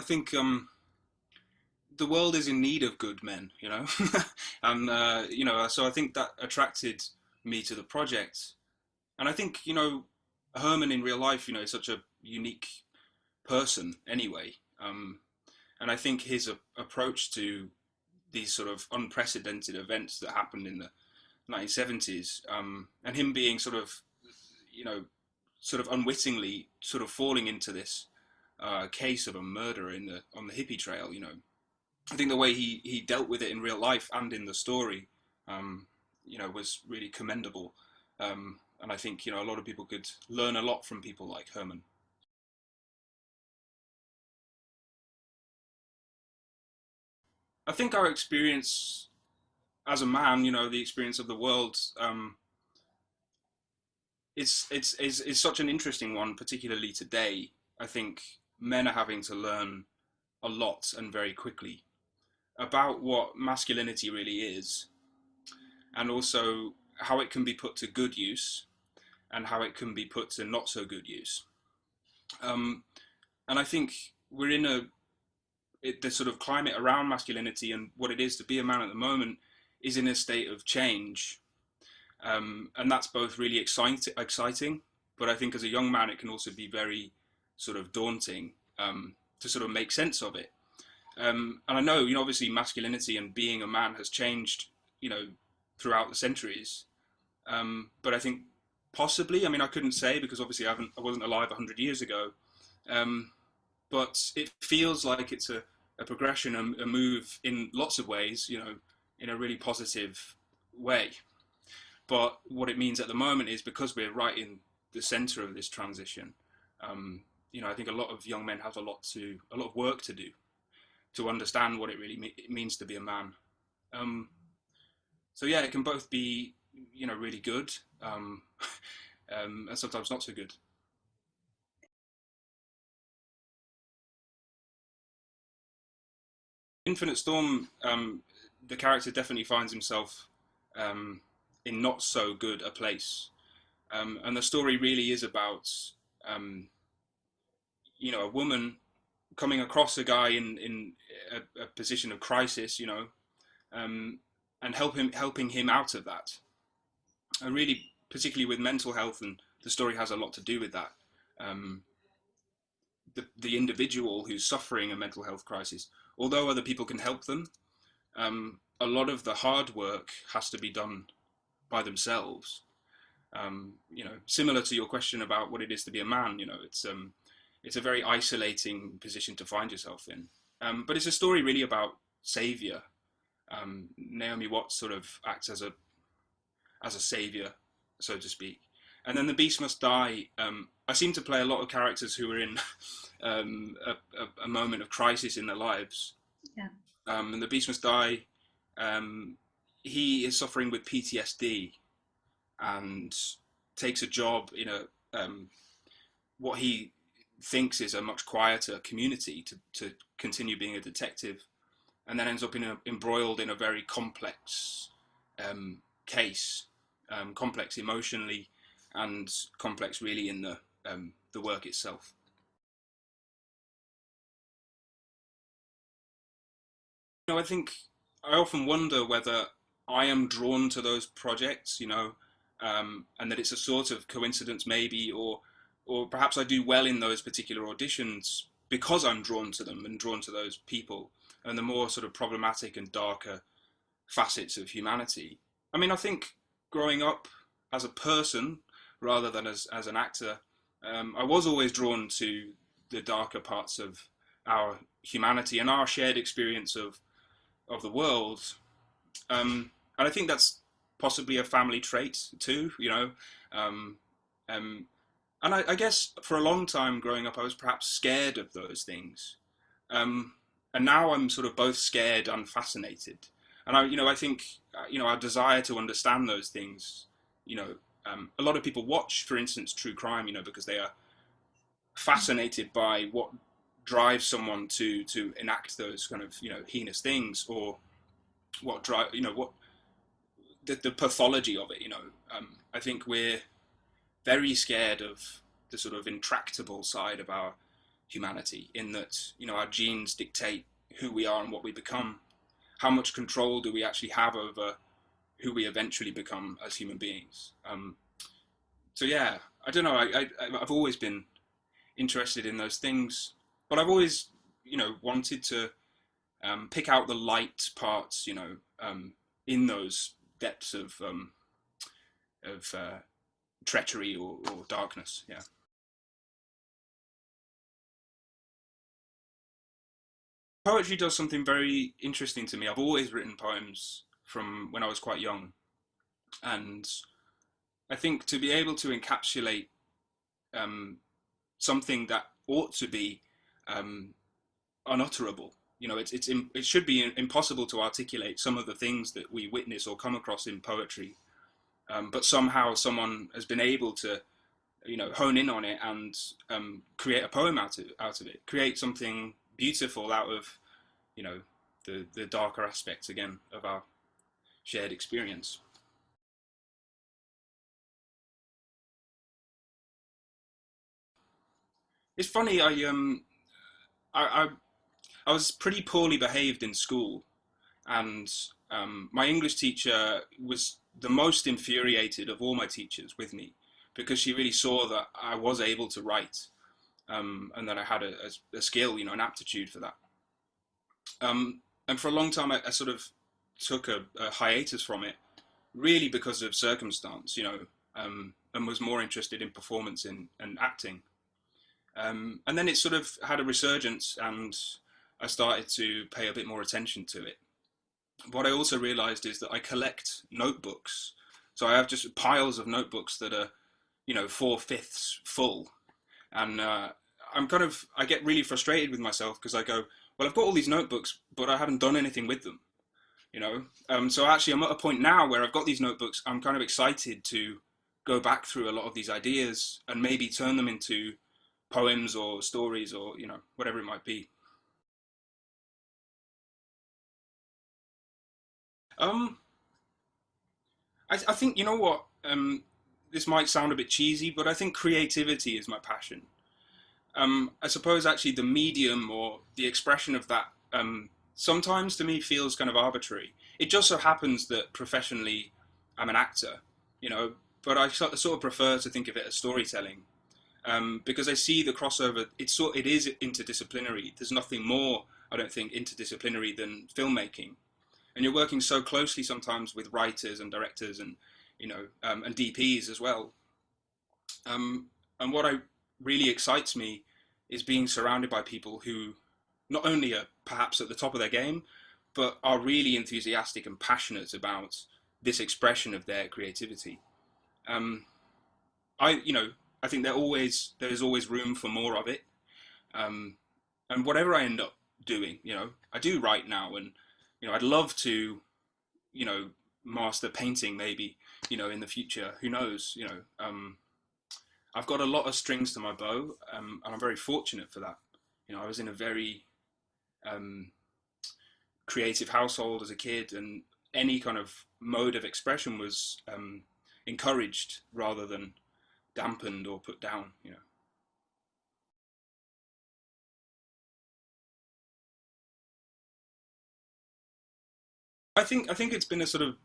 think the world is in need of good men, you know, and so I think that attracted me to the project, and I think Herman in real life, is such a unique person anyway, and I think his approach to these sort of unprecedented events that happened in the 1970s, and him being sort of unwittingly sort of falling into this case of a murder on the hippie trail. I think the way he dealt with it in real life and in the story, was really commendable. And I think a lot of people could learn a lot from people like Herman. I think our experience as a man, the experience of the world, is such an interesting one, particularly today. I think men are having to learn a lot and very quickly about what masculinity really is, and also how it can be put to good use and how it can be put to not so good use. And I think we're in the sort of climate around masculinity and what it is to be a man at the moment is in a state of change. And that's both really exciting, but I think as a young man, it can also be very sort of daunting to sort of make sense of it. And I know, obviously masculinity and being a man has changed, throughout the centuries. But I think possibly, I mean, I couldn't say because obviously I wasn't alive 100 years ago. But it feels like it's a progression, a move in lots of ways, in a really positive way. But what it means at the moment is because we're right in the center of this transition, I think a lot of young men have a lot of work to do to understand what it really means to be a man. So yeah, it can both be, really good, and sometimes not so good. Infinite Storm, the character definitely finds himself in not so good a place, and the story really is about a woman coming across a guy in a position of crisis, and helping him out of that. And really, particularly with mental health, and the story has a lot to do with that. Um, the individual who's suffering a mental health crisis, although other people can help them, a lot of the hard work has to be done by themselves. Similar to your question about what it is to be a man, it's a very isolating position to find yourself in. But it's a story really about savior. Naomi Watts sort of acts as a savior, so to speak. And then The Beast Must Die. I seem to play a lot of characters who are in a moment of crisis in their lives. Yeah. And The Beast Must Die, he is suffering with PTSD and takes a job in what he thinks is a much quieter community to continue being a detective, and then ends up embroiled in a very complex case, complex emotionally and complex really in the work itself. I think I often wonder whether I am drawn to those projects, and that it's a sort of coincidence maybe, or perhaps I do well in those particular auditions because I'm drawn to them and drawn to those people and the more sort of problematic and darker facets of humanity. I mean, I think growing up as a person rather than as an actor, I was always drawn to the darker parts of our humanity and our shared experience of the world. And I think that's possibly a family trait too, Um, um, and I guess for a long time growing up, I was perhaps scared of those things. And now I'm sort of both scared and fascinated. And I think, our desire to understand those things, a lot of people watch, for instance, true crime, because they are fascinated by what drives someone to enact those kind of, heinous things, or what drive, what the pathology of it, I think we're very scared of the sort of intractable side of our humanity, in that, our genes dictate who we are and what we become. How much control do we actually have over who we eventually become as human beings? So yeah, I don't know. I've always been interested in those things, but I've always, wanted to pick out the light parts, in those depths of treachery or darkness. Yeah. Poetry does something very interesting to me. I've always written poems from when I was quite young, and I think to be able to encapsulate um, something that ought to be um, unutterable. It should be impossible to articulate some of the things that we witness or come across in poetry, but somehow someone has been able to, hone in on it and create a poem out of it, create something beautiful out of, you know, the darker aspects again of our shared experience. It's funny. I, I I was pretty poorly behaved in school, and my English teacher was the most infuriated of all my teachers with me because she really saw that I was able to write, and that I had a skill, an aptitude for that. And for a long time, I sort of took a hiatus from it, really because of circumstance, and was more interested in performance and acting. And then it sort of had a resurgence, and I started to pay a bit more attention to it. What I also realized is that I collect notebooks. So I have just piles of notebooks that are, four-fifths full. And I get really frustrated with myself because I go, well, I've got all these notebooks, but I haven't done anything with them, you know? So actually, I'm at a point now where I've got these notebooks. I'm kind of excited to go back through a lot of these ideas and maybe turn them into poems or stories or, whatever it might be. Um, I think, you know what? This might sound a bit cheesy, but I think creativity is my passion. I suppose actually the medium or the expression of that sometimes to me feels kind of arbitrary. It just so happens that professionally I'm an actor, you know, but I sort of prefer to think of it as storytelling, because I see the crossover. It is interdisciplinary. There's nothing more, I don't think, interdisciplinary than filmmaking, and you're working so closely sometimes with writers and directors and and DPs as well. Um, and what I really excites me is being surrounded by people who not only are perhaps at the top of their game, but are really enthusiastic and passionate about this expression of their creativity. Um, I, you know, I think there's always room for more of it. Um, and whatever I end up doing, I do write now, and I'd love to, you know, master painting maybe, in the future. Who knows? I've got a lot of strings to my bow, and I'm very fortunate for that. I was in a very um, creative household as a kid, and any kind of mode of expression was encouraged rather than dampened or put down. I think it's been a sort of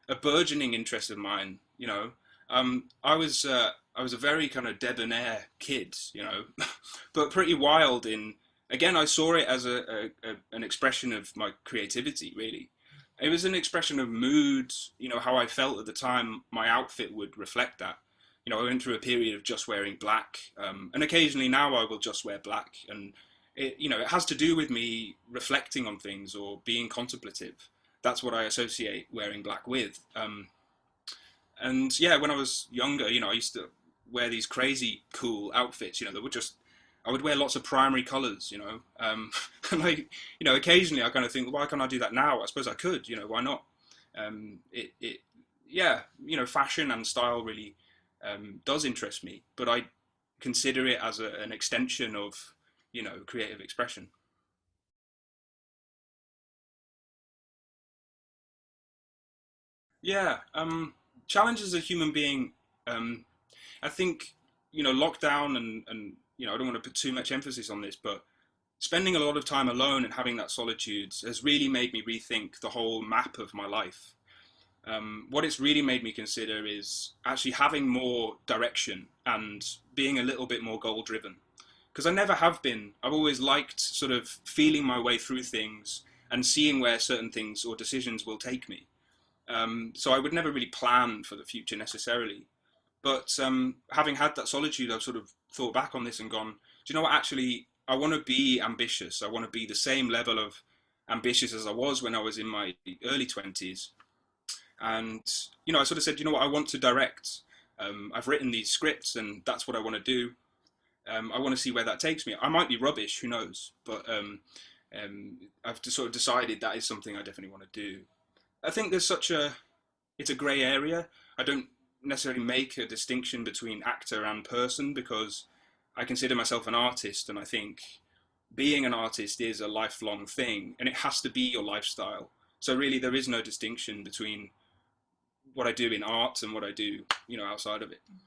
a burgeoning interest of mine. I was a very kind of debonair kid, but pretty wild. In again, I saw it as an expression of my creativity. Really, it was an expression of mood. How I felt at the time. My outfit would reflect that. I went through a period of just wearing black, and occasionally now I will just wear black, and it has to do with me reflecting on things or being contemplative. That's what I associate wearing black with. And yeah, when I was younger, I used to wear these crazy cool outfits. That would just I would wear lots of primary colours. And occasionally I kind of think, why can't I do that now? I suppose I could. Why not? It yeah, fashion and style really does interest me, but I consider it as an extension of creative expression. Yeah, challenge as a human being. I think lockdown and I don't want to put too much emphasis on this, but spending a lot of time alone and having that solitude has really made me rethink the whole map of my life. What it's really made me consider is actually having more direction and being a little bit more goal driven. Because I never have been. I've always liked sort of feeling my way through things and seeing where certain things or decisions will take me. So I would never really plan for the future necessarily. But having had that solitude, I've sort of thought back on this and gone, do you know what? Actually, I want to be ambitious. I want to be the same level of ambitious as I was when I was in my early 20s. And, I sort of said, you know what? I want to direct. I've written these scripts and that's what I want to do. I want to see where that takes me. I might be rubbish, who knows? But I've just sort of decided that is something I definitely want to do. I think it's a grey area. I don't necessarily make a distinction between actor and person because I consider myself an artist, and I think being an artist is a lifelong thing, and it has to be your lifestyle. So really, there is no distinction between what I do in art and what I do, outside of it.